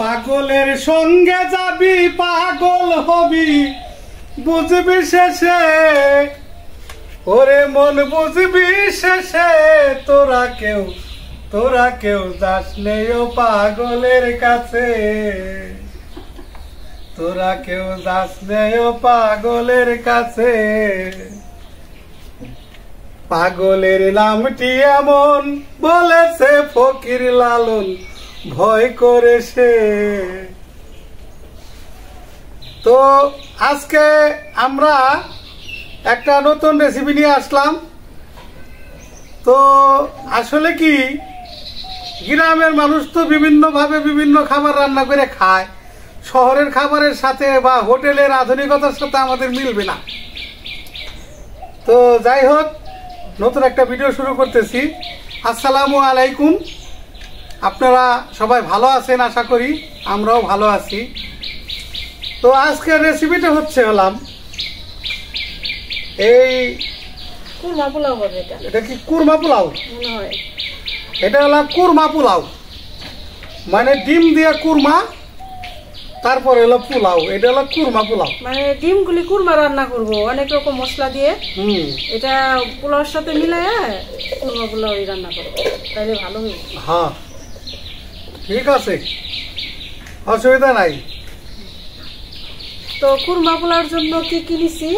পাগলের সঙ্গে যাবি পাগল হবি বুঝবি শেষে ওরে মন বুঝবি শেষে তোরা কেউ যাস নেও পাগলের কাছে তোরা কেউ যাস নেও পাগলের কাছে পাগলের নামটি এমন বলেছে ফকির লালন ভয় করে সে। তো আজকে আমরা একটা নতুন রেসিপি নিয়ে আসলাম। তো আসলে কি গ্রামের মানুষ তো বিভিন্নভাবে বিভিন্ন খাবার রান্না করে খায়, শহরের খাবারের সাথে বা হোটেলের আধুনিকতার সাথে আমাদের মিলবে না। তো যাই হোক, নতুন একটা ভিডিও শুরু করতেছি। আসসালামু আলাইকুম। আপনারা সবাই ভালো আছেন আশা করি, আমরাও ভালো আছি। তো আজকের রেসিপিটা হলাম এই কুরমা পোলাও। এটা কি কুরমা পোলাও? এটা হলো কুরমা পোলাও, মানে ডিম দিয়ে কুরমা, তারপরে হলো পোলাও। এটা হলো কুরমা পোলাও, মানে ডিমগুলি কুরমা রান্না করব অনেক রকম মশলা দিয়ে। এটা পোলাওর সাথে মিলায় কুরমা পোলাও রান্না করব, তাইলে ভালো হবে। হ্যাঁ ঠিক আছে, অসুবিধা নাই। তো কুরমা পোলাওর জন্য কি কি নিছি,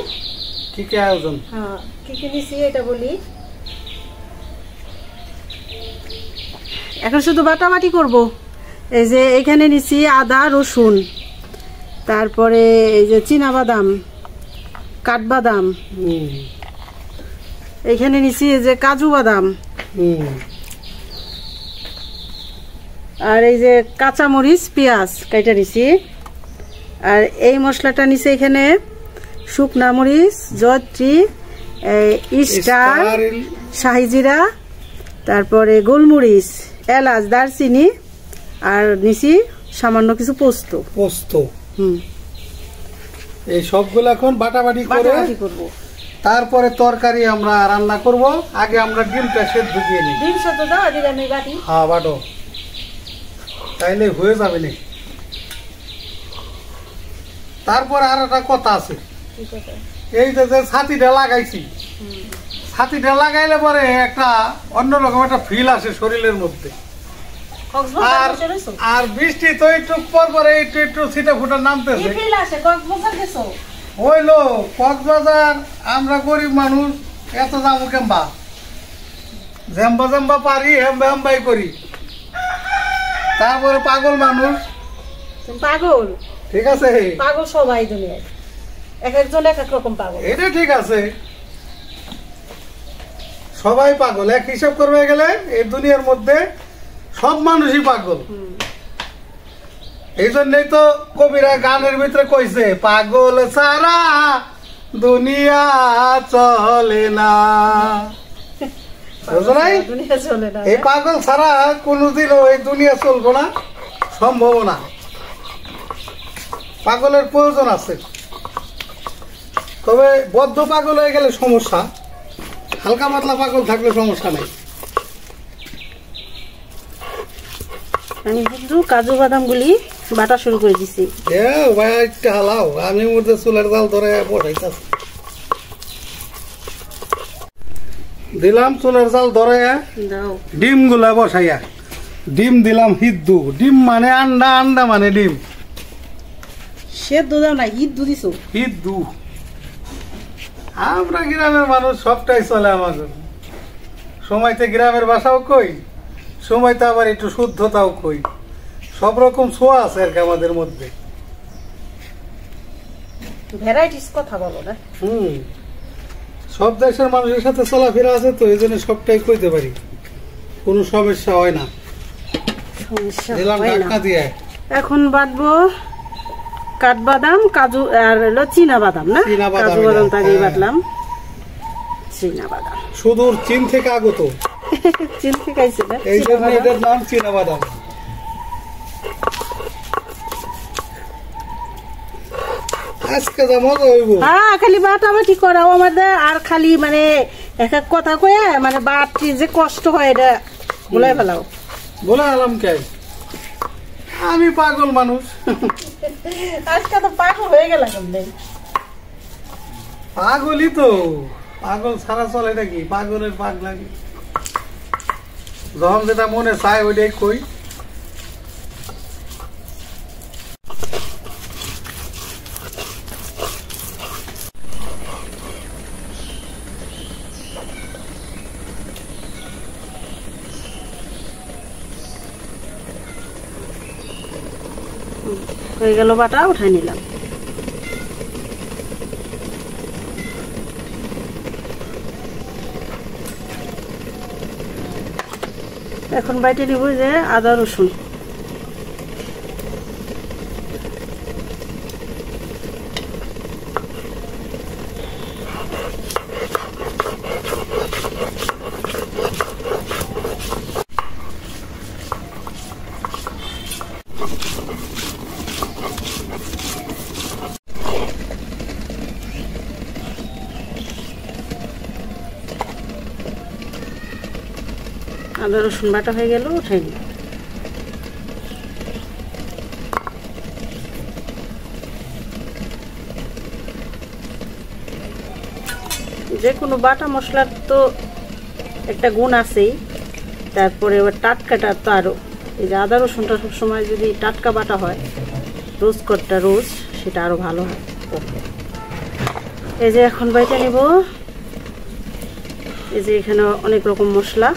কি কি আয়োজন? হ্যাঁ কি কি নিছি এটা বলি। এখন শুধু বাটাবাটি করব। এই যে এখানে নিছি আদা রসুন, তারপরে এই যে চীনাবাদাম, কাঠবাদাম, এখানে নিছি এই যে কাজু বাদাম, আর এই যে কাঁচামরিচ পেঁয়াজ কাইটা নিছি। আর এই মশলাটা নিছে এখানে শুকনা মরিচ, জয়ত্রী, স্টার, শাহি জিরা, তারপরে গোলমরিচ, এলাচ, দারচিনি, আর নিছি সামান্য কিছু পোস্ত। এই সবগুলো এখন বাটাবাটি করে করব। তারপরে তরকারি আমরা রান্না করব। আগে আমরা ডিমটা সেদ্ধ দিয়ে নিই। ডিম সেদ্ধ দাও দিলাম এই বাটি। হ্যাঁ বাটো, তাইলে হয়ে যাবে না। তারপরে আর একটা কথা আছে, এই যে ছাতিটা লাগাইছি, ছাতিটা লাগাইলে পরে একটা অন্যরকম একটা ফিল আসে শরীরের মধ্যে। আর বৃষ্টি তো একটু পর পরে একটু ছিটা ফুটা নামতেছে। হইলো কক্সবাজার, আমরা গরিব মানুষ, এত যাবো কেমবা, জ্যাম্বা পারি, হেম্বা হেম্বাই করি। তারপরে পাগল মানুষ, পাগল ঠিক আছে, পাগল সবাই দুনিয়ায়, এক একজন এক এক রকম পাগল। এটা ঠিক আছে, সবাই পাগল। এক হিসাব করবে গেলে এই দুনিয়ার মধ্যে সব মানুষই পাগল। এই জন্যই তো কবিরা গানের ভিতরে কইছে, পাগল সারা দুনিয়া চলে না। এই পাগল ছাড়া কোনোদিনও এই দুনিয়া চলবো না, সম্ভব না। পাগলের প্রয়োজন আছে, তবে বদ্ধ পাগল হয়ে গেলে সমস্যা, হালকা পাতলা পাগল থাকলে সমস্যা নাই। আমি কিন্তু কাজু বাদাম গুলি বাটা শুরু করে দিছি। হালাও, আমি মধ্যে চুলের জাল ধরে বসাইতেছি। দিলাম চুলের জাল ধরে, ডিম গুলা বসাইয়া ডিম দিলাম হিদ্দু। ডিম মানে আন্ডা, আন্ডা মানে ডিম। সেদ্ধ দাও না, হিদ্দু দিছো? হিদ্দু। আমরা গ্রামের মানুষ, সবটাই চলে আমাদের। সময়তে গ্রামের ভাষাও কই, সময়তে আবার একটু শুদ্ধতাও কই। সব রকম ছোঁয়া আছে আর কি আমাদের মধ্যে। ভ্যারাইটিস কথা বলো না। সব দেশের মানুষের সাথে চলাফেরা আছে, তো এই জন্য সবটাই কইতে পারি, কোনো সমস্যা হয় না। এখন বাটবো কাঠবাদাম, কাজু আর হলো চীনাবাদাম। না, কাজু বাদাম তো আগেই বাটলাম। চীনাবাদাম সুদূর চীন থেকে আগত, চীন থেকে আইছে না, এই জন্য এটার নাম চীনাবাদাম। আজকে যা মজা হইব। হ্যাঁ, খালি বাটাবাটি করাও আমাদের, আর খালি মানে এক এক কথা কয়ে মানে বাটি যে কষ্ট হয় এটা বলে ফেলাও। বলে আলাম কে আমি পাগল মানুষ। আজকে তো পাগল হয়ে গেল কেমনে? পাগলই তো, পাগল ছাড়া চলে নাকি? পাগলের পাগ লাগে, যখন যেটা মনে চায় ওইটাই কই। হয়ে গেল, বাটা উঠাই নিলাম। এখন বাইটে নিব যে আদা রসুন। আদা রসুন বাটা হয়ে গেল, উঠাই নিই। যে কোনো বাটা মশলার তো একটা গুণ আছেই, তারপরে এবার টাটকাটা তো আরও। এই যে আদা রসুনটা সবসময় যদি টাটকা বাটা হয়, রোজ করটা রোজ, সেটা আরও ভালো হয়। এই যে এখন বাইটা নিব। এই যে এখানে অনেক রকম মশলা,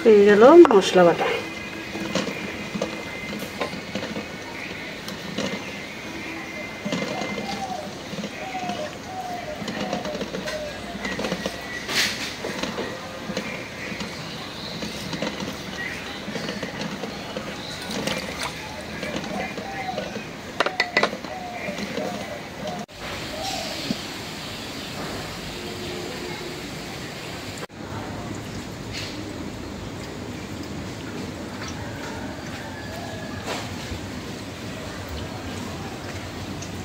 হয়ে গেল মশলা বাটা।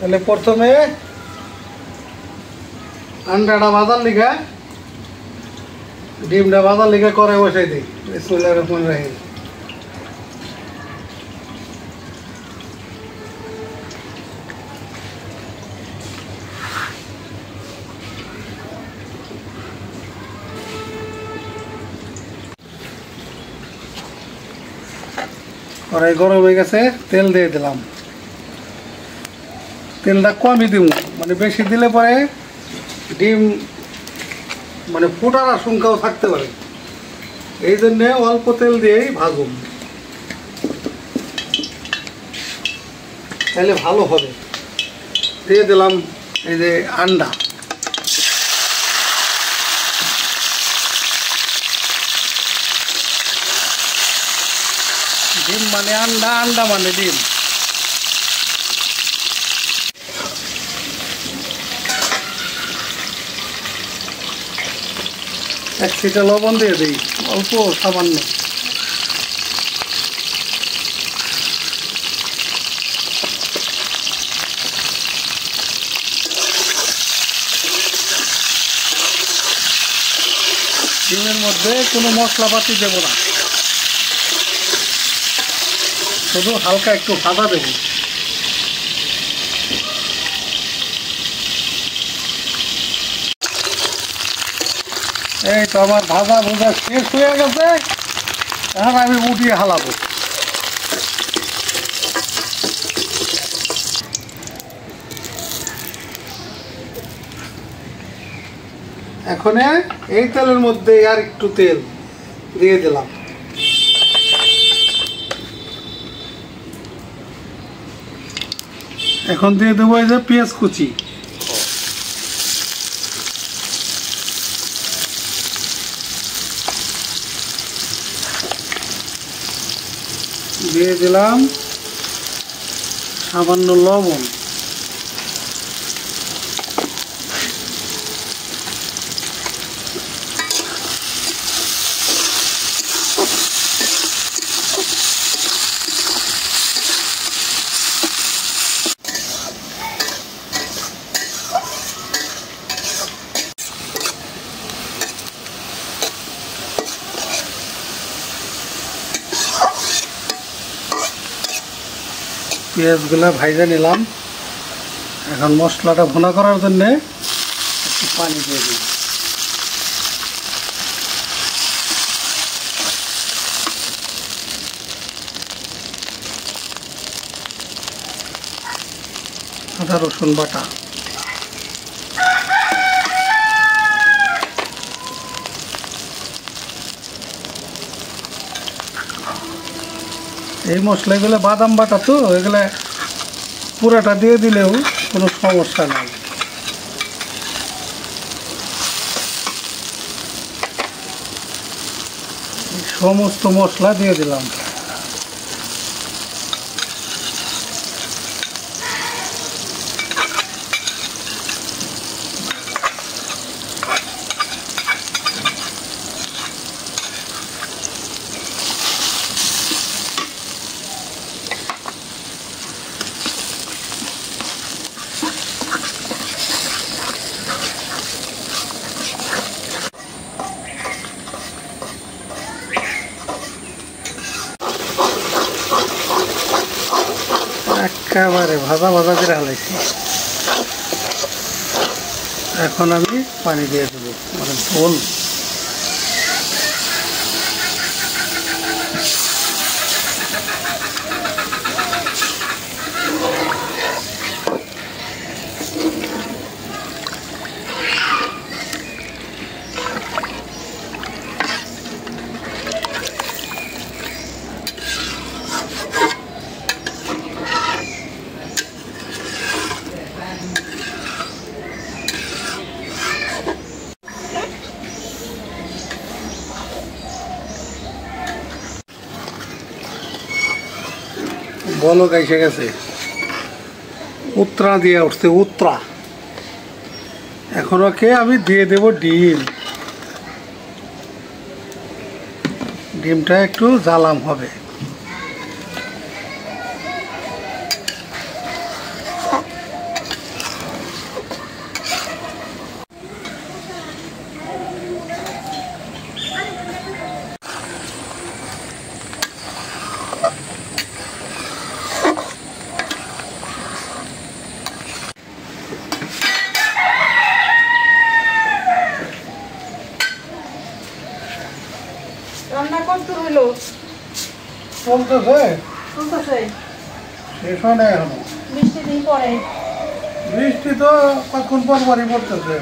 তাহলে প্রথমে আন্ডাটা ভাজার লিখা, ডিমটা ভাজার লিখা করে বসাই দিই। বিসমিল্লাহির রহমানির রহিম। কড়াই গরম হয়ে গেছে, তেল দিয়ে দিলাম। তেলটা কমই দিব, মানে বেশি দিলে পরে ডিম মানে ফুটার আশঙ্কাও থাকতে পারে, এই জন্যে অল্প তেল দিয়েই ভাজুন, তাহলে ভালো হবে। দিয়ে দিলাম এই যে আন্ডা, ডিম মানে আন্ডা, আন্ডা মানে ডিম। এক ছিটা লবণ দিয়ে দিই, অল্প সামান্য। ডিমের মধ্যে কোনো মশলাপাতি দেব না, শুধু হালকা একটু ভাজা দেব। এই তো আমার ভাজা ভুজা শেষ হয়ে গেছে, এখন আমি উঠিয়ে হালাবো। এখন এই তেলের মধ্যে আর একটু তেল দিয়ে দিলাম। এখন দিয়ে দেবো এই যে পেঁয়াজ কুচি, দিয়ে দিলাম সামান্য লবণ, পেঁয়াজগুলো ভাইজা নিলাম। এখন মশলাটা ভুনা করার জন্য একটু পানি দিয়ে দিই। আদা রসুন বাটা, এই মশলাগুলো বাদাম বাটা তো, এগুলো পুরাটা দিয়ে দিলেও কোনো সমস্যা নাই। সমস্ত মশলা দিয়ে দিলাম। একেবারে ভাজা ভাজা করে হালাইছি। এখন আমি পানি দিয়ে দেবো, মানে ঝোল। বলক এসে গেছে, উত্তরা দিয়ে উঠছে, উত্তরা। এখন ওকে আমি দিয়ে দেব ডিম। ডিমটা একটু জ্বালাম হবে। রান্না কত হলো? চলতেছে, চলতেছে, শেষ হয় না এখনো। বৃষ্টি দিন পরে। বৃষ্টি তো কতক্ষণ পর পরই পড়তেছে।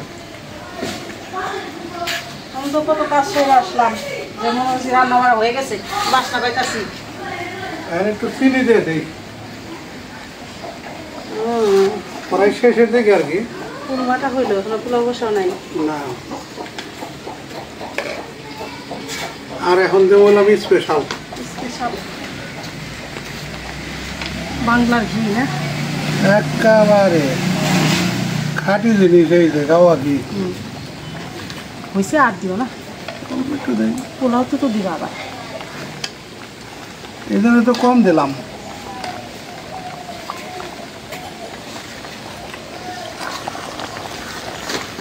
আমি তো কত কাজ সেরে আসলাম, যেমন হচ্ছে রান্না বান্না হয়ে গেছে, বাসনা পাইতাছি। আর একটু চিনি দিয়ে দিই, প্রায় শেষের দিকে আর কি। পুরমাটা হইলো, এখনো পোলাও বসাও নাই। না, আর এখন যে বললাম স্পেশাল স্পেশাল বাংলার ঘি না, একেবারে খাঁটি জিনিস, এই যে গাওয়া ঘি। হয়েছে, আর দিও না, একটু দিই, পোলাও তো দিবা আবার। এই জন্য তো কম দিলাম।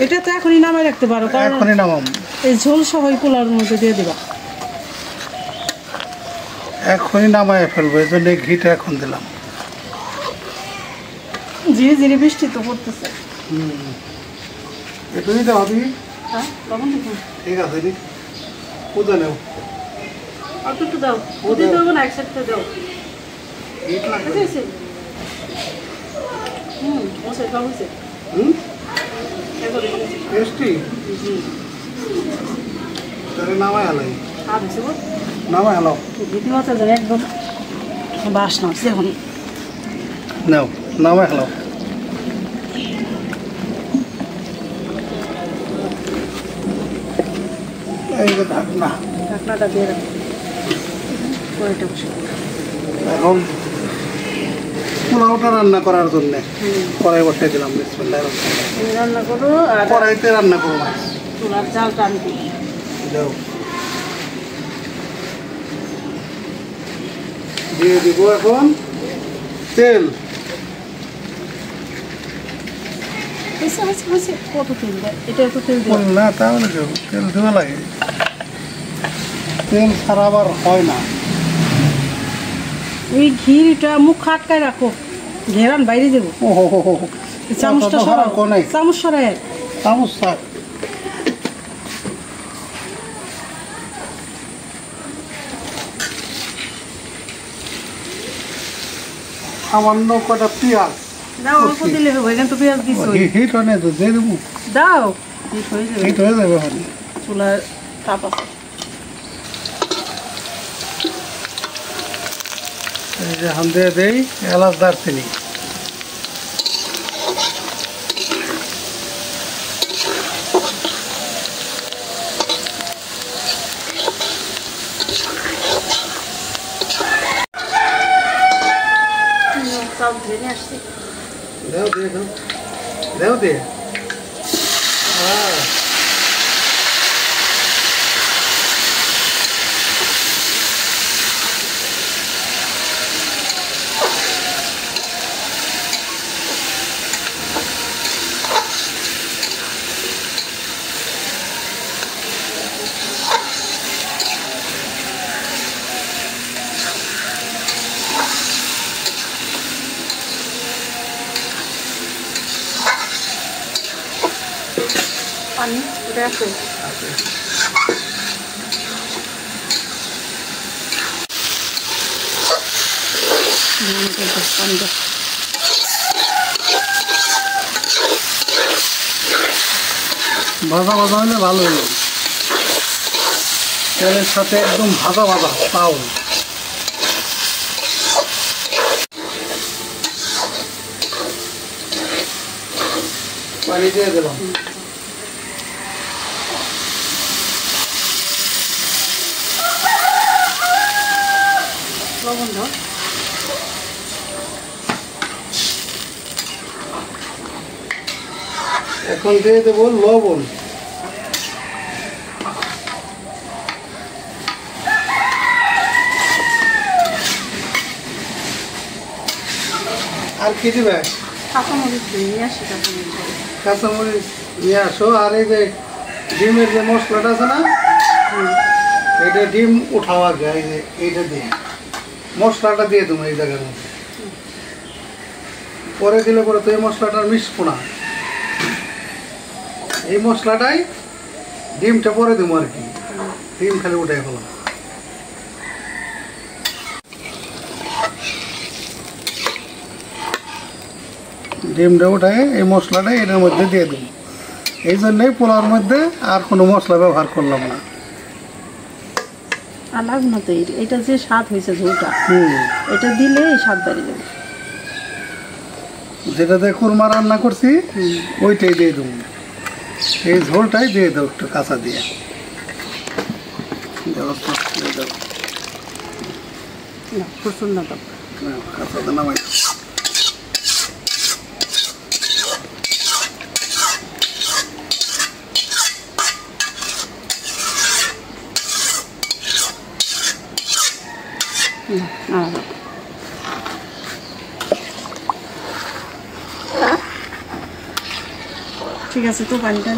এটা তো এখনই নামাই রাখতে পারো, কারণ এখনই নামাম, এই ঝোল সহ পোলাওর মধ্যে দিয়ে দিবা। এখনই নামায় ফেলবো, এই জন্য ঘিটা এখন দিলাম। ধীরে ধীরে বৃষ্টি তো পড়তেছে। একটু দিতে হবে। হ্যাঁ, লবণ দিবো, ঠিক আছে, নি কোথায় নেও, অল্প একটু দাও, দিতে দেবো না, একসাথে দাও। ঘিট লাগবে। হয়েছে, মশাই খাওয়া হয়েছে, টেস্টি, তাহলে নামায় আলাই, স্বাদ হয়েছে বল। নামায় আলাও, দিতে মাথা একদম বাসনা হচ্ছে এখন। নাও। নামাই খেলাম। এই যে ঢাকনা, ঢাকনাটা দিয়ে রাখো, কড়াইটা বসে। এখন পোলাওটা রান্না করার জন্য কড়াই বসাই দিলাম। বিসমিল্লাহির রহমানির রহিম। তুমি রান্না করো আর কড়াইতে রান্না করবো মাছ। চুলার জালটা আমি দিই। দাও, দিয়ে দিব এখন তেল। কত তেল দেয়? এটা এত তেল দেয় না, তাহলে তেল দেওয়া লাগে, তেল ছাড়া আবার হয় না। ওই ঘিটা মুখ আটকায় রাখো, ঘেরান বাইরে দেবো। ও হো হো হো, চামচটা সরাও, চামচ সরাই। চামচ থাক। সামান্য কটা পেঁয়াজ দাও, অল্প দিলে হবে, এখানে তো পেঁয়াজ দিচ্ছ। হিট হয় না তো, দিয়ে দেবো। দাও, হিট হয়ে যাবে, হিট হয়ে যাবে ওখানে। চুলার তাপ আছে। এই যে এখন দিয়ে দেই এলাচ দারচিনি। চাল ধরে নিয়ে আসছি। দেও দিয়ে দাও, দেও দিয়ে। পানি ওটা আছে। ভাজা ভাজা হলে ভালো হলো, তেলের সাথে একদম ভাজা ভাজা তাও। পানি দিয়ে দিলাম। লবণ দাও। এখন দিয়ে দেবো লবণ। আর কি দিবে? কাঁচামরিচ নিয়ে আসি। কাঁচামরিচ নিয়ে আসো। আর এই যে ডিমের যে মশলাটা আছে না, এটা ডিম উঠাও আগে। এই যে এইটা দিয়ে মশলাটা দিয়ে দেবো এই জায়গার মধ্যে। পরে দিলে পরে তো এই মশলাটা মিশবো না। এই মশলাটাই ডিমটা পরে দেবো আর কি। ডিম খালি উঠে ফেলো। ডিমটা উঠায় এই মশলাটাই এটার মধ্যে দিয়ে দেবো। এই জন্যই পোলাওর মধ্যে আর কোনো মশলা ব্যবহার করলাম না। আর লাগবে না তো, এটা যে স্বাদ হয়েছে ঝোলটা, এটা দিলে স্বাদ বাড়িয়ে যাবে। যেটাতে কুরমা রান্না করছি ওইটাই দিয়ে দেবো। এই ঝোলটাই দিয়ে দেবো একটু কাঁচা দিয়ে। ব্যবস্থা দিয়ে দেবো। না প্রচুর না দাও, কাঁচা দিয়ে নামাই। ঠিক আছে তো পানিটা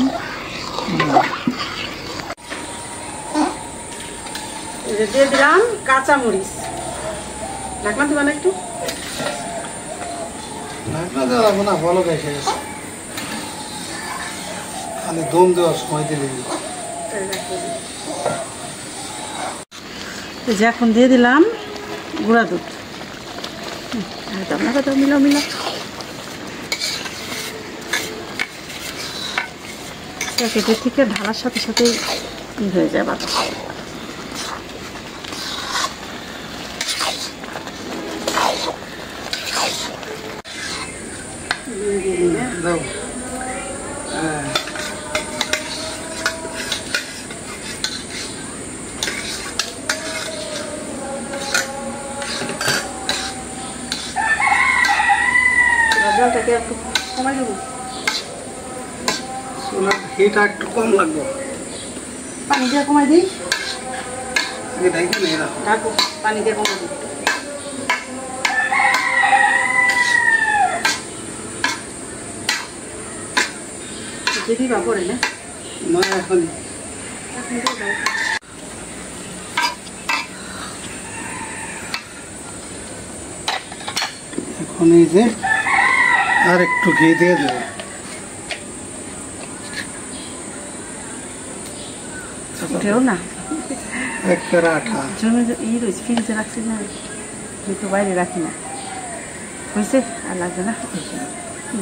দিয়ে দিলাম। কাঁচামরিচ ঢাকনা দেবা না একটু? ঢাকনা দেওয়া লাগবে না, ভালো গেছে। খালি দম দেওয়ার সময় দিলে। এখন দিয়ে দিলাম গুঁড়া দুধ। মিলাও মিলাও। প্যাকেটের থেকে ঢালার সাথে সাথে হয়ে যায় বাতাস। দাও। হ্যাঁ জালটাকে একটু কমাই দেবো, চুলার হিটটা একটু কম লাগবে। পানি দিয়ে কমাই দিই, এটাই কি নেই রাখো। ঢাকো, পানি দিয়ে কমাই দিই। যদি বা পড়ে না না এখন এখন এই যে আর একটু ঘি দিয়ে দেবো। উঠেও না, একটা আঠা জমে রয়েছে, ফ্রিজে রাখছি না, একটু বাইরে রাখি না, হয়েছে আর লাগবে না,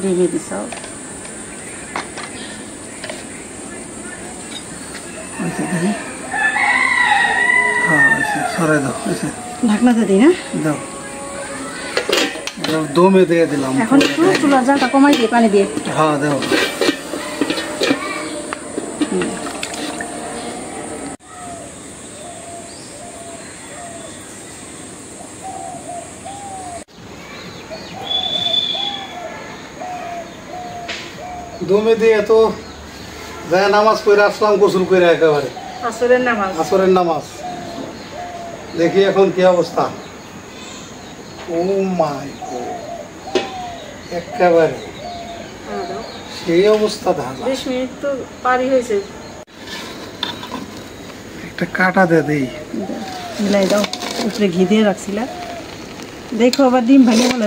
ডিমে দিস সরাই দাও। ঢাকনাতে দিই না, দাও দমে দিয়ে দিলাম। এখন একটু চুলার জালটা কমাই দিয়ে পানি দিয়ে। হ্যাঁ দাও। দমে দিয়ে তো যায় নামাজ পড়ে আসলাম, গোসল করে একেবারে আসরের নামাজ। আসরের নামাজ। দেখি এখন কি অবস্থা। ও মাই গড, একেবারে সেই অবস্থা। ধান 20 মিনিট তো পারি হয়েছে। একটা কাটা দে দেই, মিলাই দাও, উপরে ঘি দিয়ে রাখছিলাম, দেখো আবার ডিম ভাঙে বলে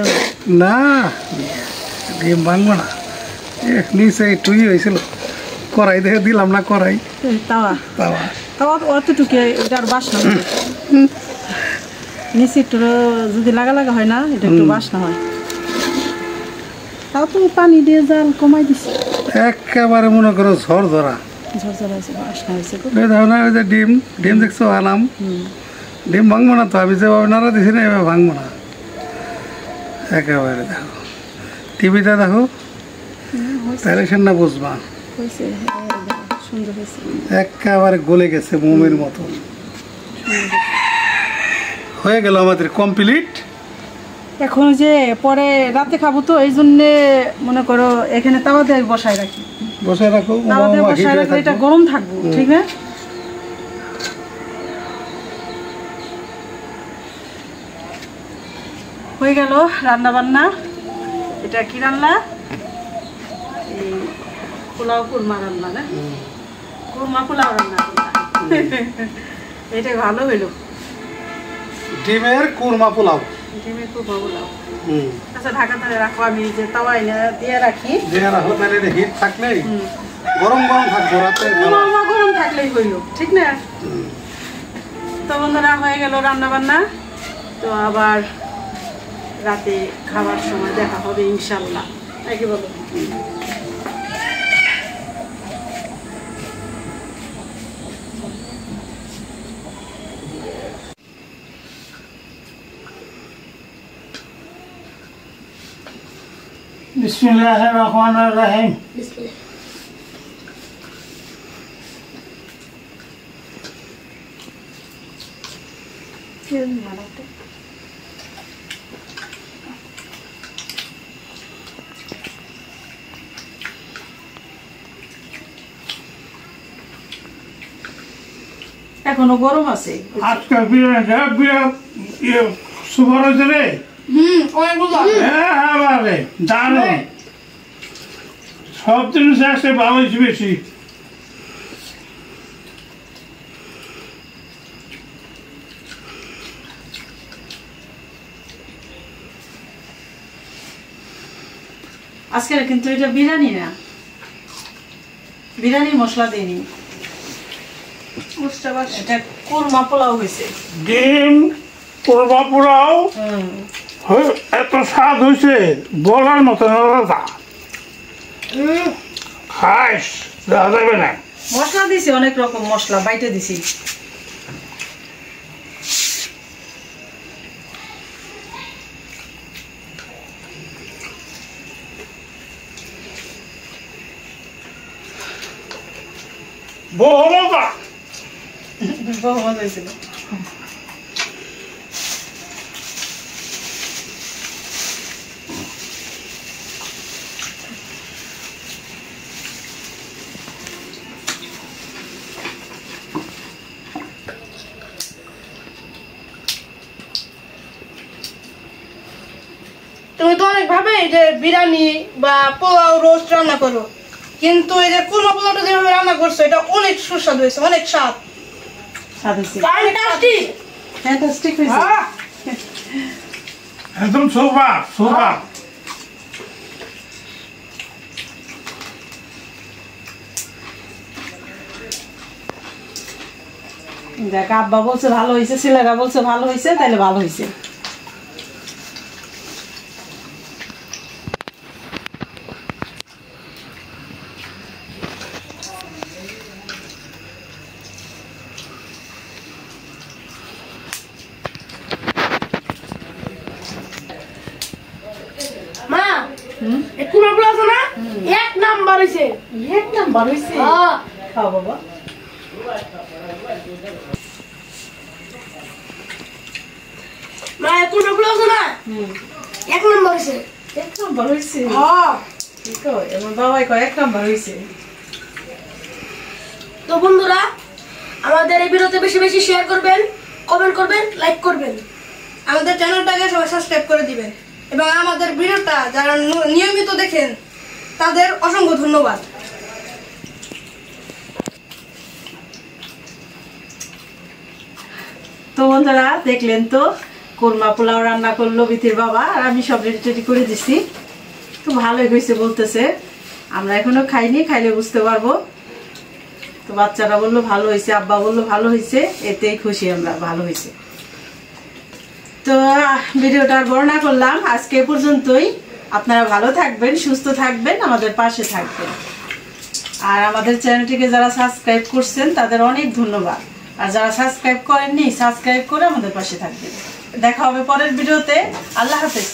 না ডিম ভাঙবো না। নিচে একটুই হয়েছিল, কড়াই দেখে দিলাম না, কড়াই তাওয়া তাওয়া তাওয়া অতটুকু, এটা আর বাসনা নিচে একটু যদি লাগা লাগা হয় না, এটা একটু বাসনা হয়। তাও তো পানি দিয়ে জাল কমাই দিছি, একেবারে মনে করো ঝড় ধরা ঝরঝর হয়েছে, বাসনা হয়েছে। না ওই যে ডিম ডিম দেখছো আনাম, ডিম ভাঙবো না তো, আমি যেভাবে নাড়া দিছি না এভাবে ভাঙবো না। একেবারে দেখো, টিভিটা দেখো, তাহলে সে না বুঝবা। হয়েছে, সুন্দর হয়েছে, একেবারে গলে গেছে মোমের মতো হয়ে গেল আমাদের কমপ্লিট। এখন যে পরে রাতে খাবো তো, এই জন্যে মনে করো এখানে তাওয়া দিয়ে বসায় রাখি, বসায় রাখো, তাওয়া দিয়ে বসায় রাখলে এটা গরম থাকবো, ঠিক না? হয়ে গেল রান্না বান্না। এটা কি রান্না? এই পোলাও কুরমা রান্না না, কুরমা পোলাও রান্না এটা ভালো হইলো, ডিমের কুরমা পোলাও। ডিমের কুরমা পোলাও। আচ্ছা ঢাকাতে রাখো, আমি যে তাওয়া এনে দিয়ে রাখি, দিয়ে রাখো, তাহলে হিট থাকলেই গরম গরম থাকবো, রাতে গরম থাকলেই হইলো, ঠিক না? তো বন্ধুরা হয়ে গেল রান্না বান্না, তো আবার রাতে খাবার সময় দেখা হবে ইনশাল্লাহ, নাকি বলো? বিসমিল্লাহির রহমানির রহিম। এখনো গরম আছে। আজকে সুপার হয়েছে রে। হ্যাঁ দারুন, সব জিনিস আসে ভালো হয়েছে বেশি। আজকে কিন্তু এটা বিরিয়ানি না, বিরিয়ানি মশলা দিইনি, এটা কুরমা পোলাও হয়েছে। ডিম কুরমা পোলাও এত স্বাদ হয়েছে বলার মতো আলাদা, খাইস দেওয়া যাবে না। মশলা দিছি, অনেক রকম মশলা বাইটে দিছি। বহু মজা। বহু মজা হয়েছিল। তুমি তো অনেক ভাবে যে বিরিয়ানি বা পোলাও রোস্ট রান্না করো, কিন্তু এই যে কুরমা পোলাওটা যেভাবে রান্না করছো এটা অনেক সুস্বাদু হয়েছে, অনেক স্বাদ। স্বাদ হয়েছে, ফ্যান্টাস্টিক ফ্যান্টাস্টিক হয়েছে, একদম সুপার সুপার। দেখ আব্বা বলছে ভালো হয়েছে, ছেলেরা বলছে ভালো হয়েছে, তাহলে ভালো হয়েছে। মা এই কুরমা পোলাও আছে না, এক নাম্বার হয়েছে। এক নাম্বার হয়েছে। হ্যাঁ খাও বাবা। মা এই কুরমা পোলাও আছে না, এক নাম্বার হয়েছে। এক নাম্বার হয়েছে। হ্যাঁ কি কয় আমার বাবাই কয় এক নাম্বার হয়েছে। তো বন্ধুরা, আমাদের এই ভিডিওতে বেশি বেশি শেয়ার করবেন, কমেন্ট করবেন, লাইক করবেন, আমাদের চ্যানেলটাকে সবাই সাবস্ক্রাইব করে দিবেন, এবং আমাদের ভিডিওটা যারা নিয়মিত দেখেন তাদের অসংখ্য ধন্যবাদ। তো বন্ধুরা দেখলেন তো, কোরমা পোলাও রান্না করলো বিথির বাবা, আর আমি সব রেডি টেডি করে দিছি। তো ভালোই হয়েছে বলতেছে, আমরা এখনো খাইনি, খাইলে বুঝতে পারবো। তো বাচ্চারা বললো ভালো হয়েছে, আব্বা বললো ভালো হয়েছে, এতেই খুশি আমরা, ভালো হয়েছে। তো ভিডিওটা আর বড় না করলাম, আজকে এ পর্যন্তই। আপনারা ভালো থাকবেন, সুস্থ থাকবেন, আমাদের পাশে থাকবেন। আর আমাদের চ্যানেলটিকে যারা সাবস্ক্রাইব করছেন তাদের অনেক ধন্যবাদ, আর যারা সাবস্ক্রাইব করেননি সাবস্ক্রাইব করে আমাদের পাশে থাকবেন। দেখা হবে পরের ভিডিওতে। আল্লাহ হাফেজ।